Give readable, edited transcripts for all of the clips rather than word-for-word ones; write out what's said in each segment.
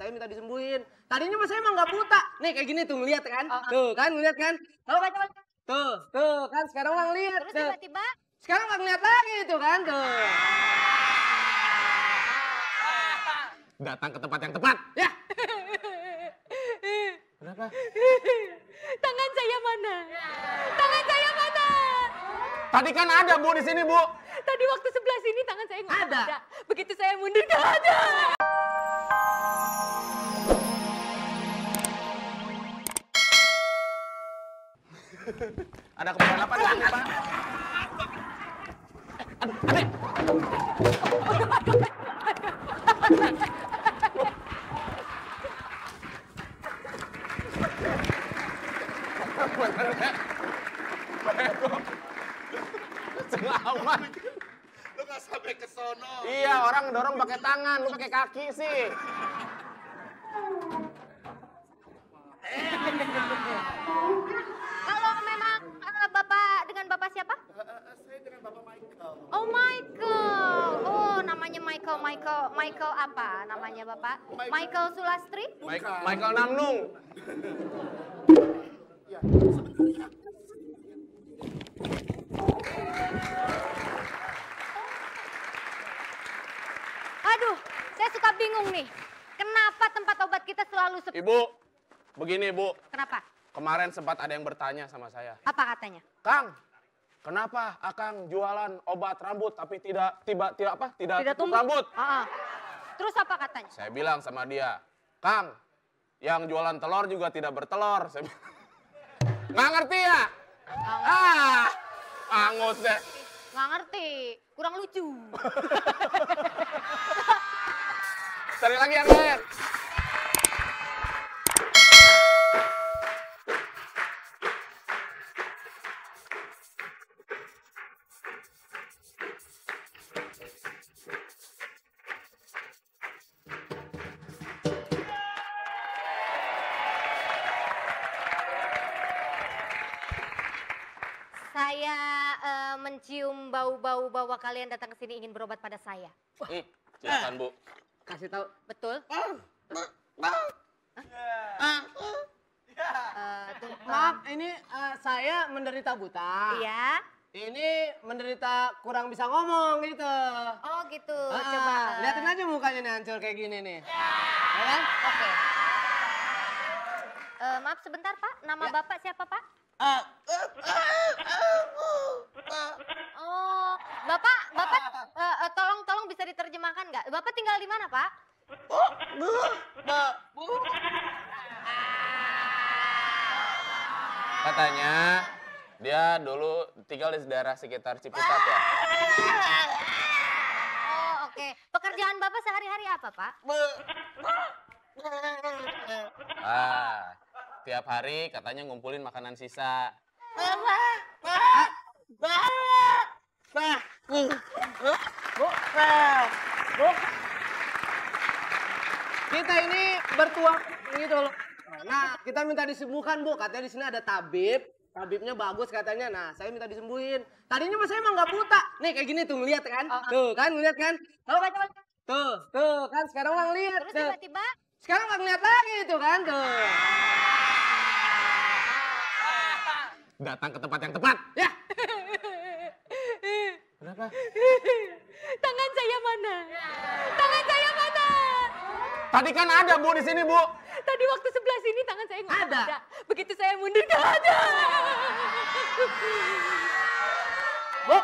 saya minta disembuhin. Tadinya mas saya emang nggak buta. Nih kayak gini tuh, ngeliat kan? Tuh kan, ngeliat kan? Coba. Tuh kan, sekarang nggak ngeliat. Terus tiba-tiba? Sekarang nggak ngeliat lagi tuh kan, tuh. Datang ke tempat yang tepat, ya. Kenapa? Tangan saya mana? Tangan saya mana? Tadi kan ada Bu di sini Bu. Tadi waktu sebelah sini tangan saya nggak Ada. Begitu saya mundur nggak ada. Ada keperluan apa nih Pak? Selamat. Lu nggak sampai ke sono. Iya, orang dorong pakai tangan, lu pakai kaki sih. Kalau memang Bapak dengan Bapak siapa? Saya dengan Bapak Michael. Oh Michael. Oh namanya Michael. Michael apa namanya Bapak? Michael Sulastri? Michael Namnung. Ya, sebenarnya. Aduh, saya suka bingung nih. Kenapa tempat obat kita selalu sepi? Ibu, begini Bu. Kenapa? Kemarin sempat ada yang bertanya sama saya. Apa katanya? Kang, kenapa Akang jualan obat rambut tapi tidak tumbuh rambut? Terus apa katanya? Saya bilang sama dia, Kang, yang jualan telur juga tidak bertelur. Saya bilang, nggak ngerti ya? Angus deh. Nggak ngerti, kurang lucu. Cari lagi yang lain. Saya mencium bau-bau bahwa kalian datang ke sini ingin berobat pada saya. Silakan Bu. Kasih tahu. Betul? Maaf, ini saya menderita buta. Iya. Ini menderita kurang bisa ngomong gitu. Oh gitu. Coba. Lihatin aja mukanya nih hancur kayak gini nih. Ya kan? Oke. Maaf sebentar Pak, nama Bapak siapa Pak? Oh, Bapak tolong bisa diterjemahkan nggak? Bapak tinggal di mana Pak? Katanya dia dulu tinggal di daerah sekitar Ciputat ya. Oh oke. Pekerjaan Bapak sehari-hari apa Pak? Tiap hari katanya ngumpulin makanan sisa. Bu, kita ini bertuah gitu loh. Nah, kita minta disembuhkan Bu. Katanya di sini ada tabib. Tabibnya bagus katanya. Nah, saya minta disembuhin. Tadinya mas saya emang nggak buta. Nih kayak gini tuh, ngeliat kan? Tuh kan, ngeliat kan? Coba. Tuh kan, sekarang nggak ngeliat. Terus tiba-tiba? Sekarang nggak ngeliat lagi tuh kan, tuh. Datang ke tempat yang tepat, ya. Kenapa? Tangan saya mana? Tangan saya mana? Tadi kan ada Bu di sini Bu. Tadi waktu sebelah sini tangan saya nggak Ada. Begitu saya mundur nggak ada. Bu.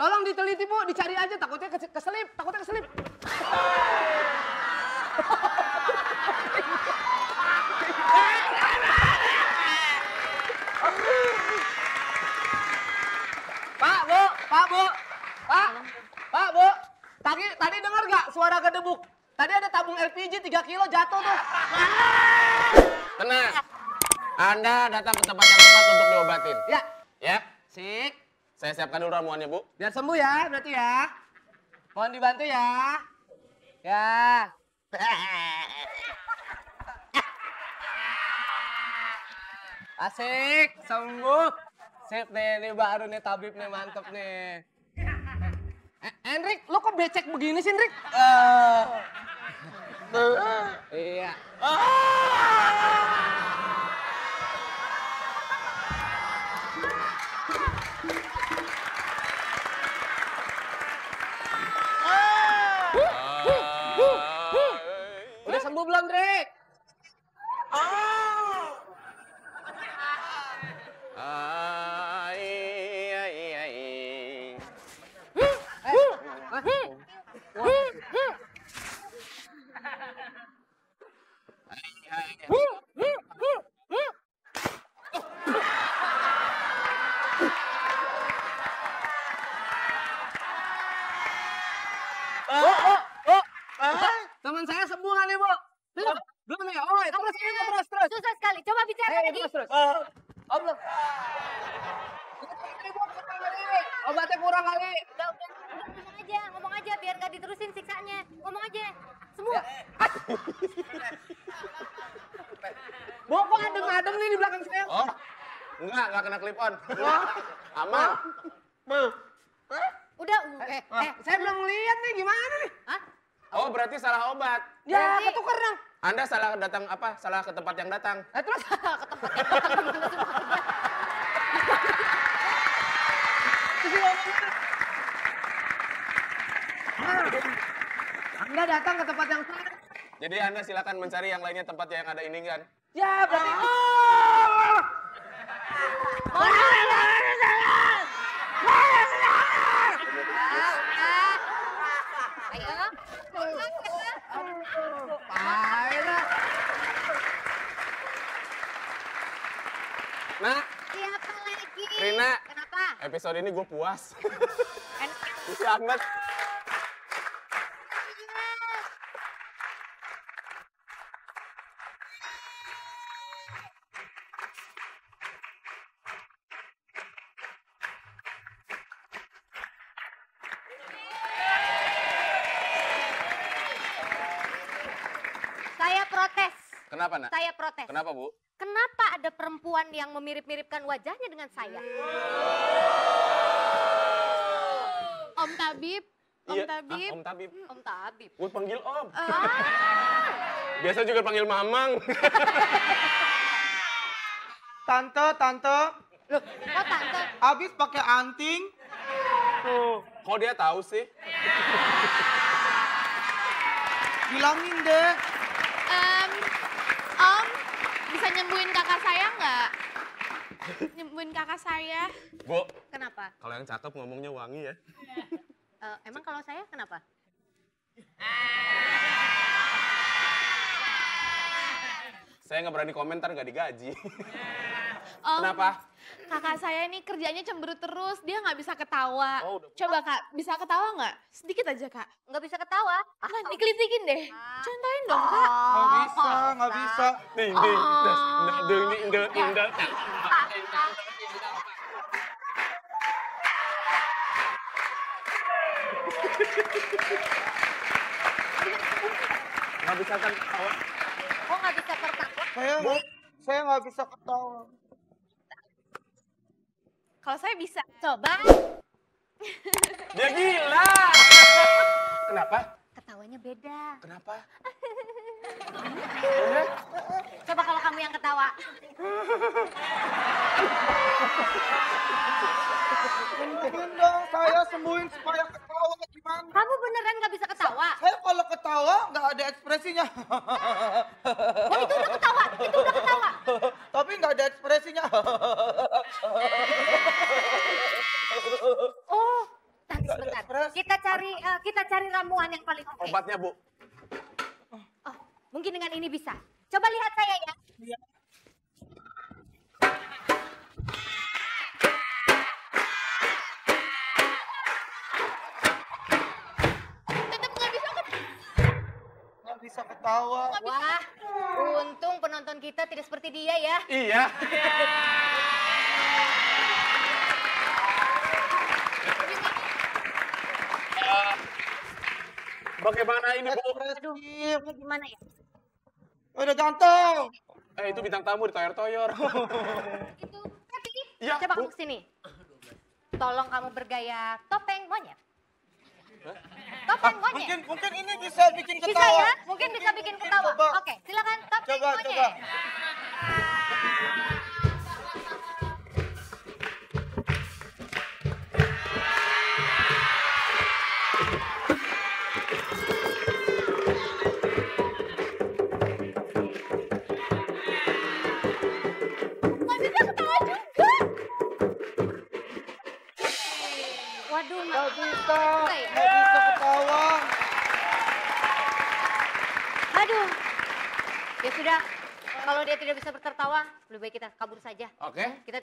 Tolong diteliti Bu, dicari aja. Takutnya keselip. Pak, Bu. Tadi dengar gak suara gedebuk? Tadi ada tabung LPG 3 kilo jatuh tuh. Tenang. Anda datang ke tempat yang tepat untuk diobatin. Ya. Sik. Saya siapkan dulu ramuannya, Bu. Biar sembuh ya, berarti ya. Mohon dibantu ya. Ya. Asik, sembuh. Sip nih, ini baru nih tabib nih, mantep nih. Enrik, lo kok becek begini sih, Enrik? Iya. Udah sembuh belum, Drik? Teman saya sembuh nggak nih, Bu? Belum ya? Oh, terus ini, Bu, terus. Susah sekali. Coba bicara lagi. Terus. Oh, belum. Ini, Bu, kurang kali. Obatnya kurang kali. Udah, ngomong aja biar nggak diterusin siksanya. Ngomong aja. Semua. Bu, kok adem-adem nih di belakang saya? Oh, enggak kena clip on. Aman. Udah, Saya belum lihat nih, gimana nih? Hah? Oh, berarti salah obat. Ya, Berarti- ketuker dong. Anda salah datang apa? Salah ke tempat yang datang. Terus? Anda datang ke tempat yang salah. Jadi Anda silakan mencari yang lainnya tempat yang ada ini kan. Ya, berarti... Ayo. Parah. Nah, Siapa lagi? Rina. Kenapa? episode ini gue puas. Enak. Bisa banget. Saya protes. Kenapa, Nak? Saya protes. Kenapa, Bu? Kenapa ada perempuan yang memirip-miripkan wajahnya dengan saya? Om Tabib, Om Iya. Tabib. Om Tabib. Om Tabib. Gue panggil Om. Ah, Biasa juga panggil Mamang. Tante, loh, kok tante? abis pakai anting. Kok dia tahu sih? Bilangin deh. Om, bisa nyembuhin kakak saya nggak? Nyembuhin kakak saya. Bu, Kenapa? kalau yang cakep ngomongnya wangi ya. Emang kalau saya kenapa? Saya nggak berani komentar, nggak digaji. Om, Kenapa? kakak saya ini kerjanya cemberut terus, dia nggak bisa ketawa. Oh, udah. Coba kak, bisa ketawa nggak? Sedikit aja kak. Nggak bisa ketawa? Nah, dikelitikin deh. Contohin dong kak. Nggak bisa. Ding ding, das, ndak, ding ding, ndak, ding, ndak. Nggak bisa kan ketawa. Kok nggak bisa ketawa? Saya nggak bisa ketawa. Kalau saya bisa. Coba Dia gila. Kenapa? ketawanya beda. Kenapa? Coba kalau kamu yang ketawa. Sembuhin dong, saya sembuhin supaya ketawa gimana? Kamu beneran nggak bisa ketawa? Saya kalau ketawa nggak ada ekspresinya. Oh itu udah ketawa, itu udah ketawa. Tapi nggak ada ekspresinya. Oh, nanti sebentar. Kita cari ramuan yang paling oke. Obatnya, Bu. Oh, mungkin dengan ini bisa. Coba lihat saya ya. Tetap nggak bisa Nggak bisa ketawa. Wah, untung penonton kita tidak seperti dia ya. Iya. Bagaimana ini, Bu? Aduh, ini gimana ya? Udah ganteng. Itu bintang tamu ditoyor-toyor. Itu, tapi Iya, coba Bu. kamu kesini. Tolong kamu bergaya topeng monyet. Topeng Kapten Monyet. Mungkin ini bisa bikin Bisa ketawa. ya? Mungkin bisa bikin ketawa. Coba. Oke, silakan Kapten Coba, Monyet. coba. Nggak bisa ketawa juga. Waduh, Nggak bisa, Oke. nggak bisa ketawa. Aduh. Ya sudah, kalau dia tidak bisa tertawa, lebih baik kita kabur saja. Oke. Kita